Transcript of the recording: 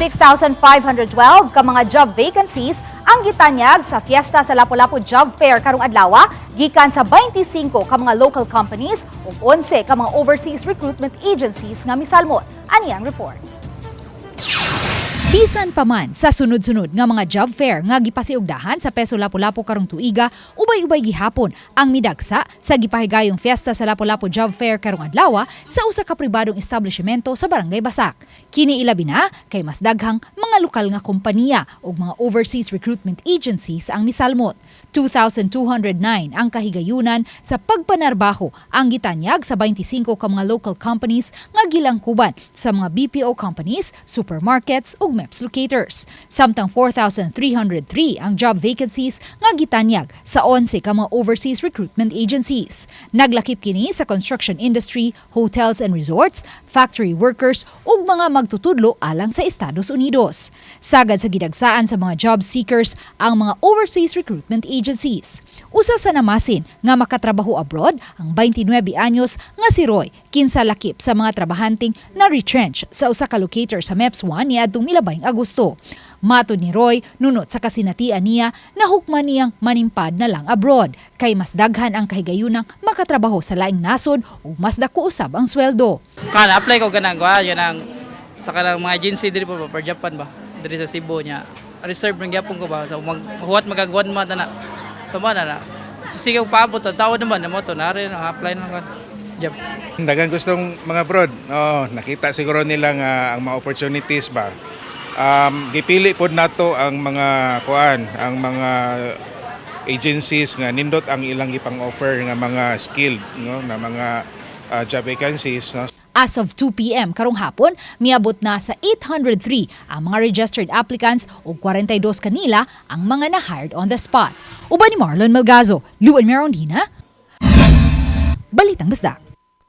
6,512 ka mga job vacancies ang gitanyag sa Fiesta sa Lapu-Lapu Job Fair karong adlaw gikan sa 25 ka mga local companies ug 11 ka mga overseas recruitment agencies nga misalmot. Ani ang report. Bisan pa man sa sunod-sunod nga mga job fair nga gipasiugdahan sa Peso Lapu-Lapu karong tuiga, ubay-ubay gihapon ang midagsa sa gipahigayong Fiesta sa Lapu-Lapu Job Fair karong adlaw sa usa ka pribadong establishmento sa Barangay Basak. Kini ilabi na kay mas daghang mga lokal nga kompanya ug mga overseas recruitment agencies ang misalmot. 2,209 ang kahigayunan sa pagpanarbaho ang gitanyag sa 25 ka mga local companies nga gilangkuban sa mga BPO companies, supermarkets ug MEPS locators. Samtang 4,303 ang job vacancies nga gitanyag sa 11 ka mga overseas recruitment agencies. Naglakip kini sa construction industry, hotels and resorts, factory workers ug mga magtutudlo alang sa Estados Unidos. Sagad sa gidagsaan sa mga job seekers ang mga overseas recruitment agencies. Usa sa namasin nga makatrabaho abroad ang 29 anyos nga si Roy kinsa lakip sa mga trabahanteng na retrench sa usa ka locator sa MEPS 1 niadtong 20 Agosto. Matod ni Roy, nunot sa kasinatian niya, nahukman niyang manimpad na lang abroad kay mas daghan ang kahigayunang makatrabaho sa laing nasod ug mas dako usab ang sweldo. Kana apply ko ganang sa kanang mga agency diri po per Japan ba diri sa Cebu nya. Reserve ng gyapon ko ba so maghuwat magagwan man na. So na sisigaw paabot ta tao naman mo to nare na apply na kan job. Daghang gustong mga abroad. Nakita siguro nila nga ang mga opportunities ba. Gipili pod nato ang mga ang mga agencies nga nindot ang ilang gipang-offer nga mga skilled na mga job vacancies. As of 2 p.m. karong hapon, miabot na sa 803 ang mga registered applicants ug 42 kanila ang mga na-hired on the spot. Uban ni Marlon Melgazo, Luan Merondina, Balitang Bisdak.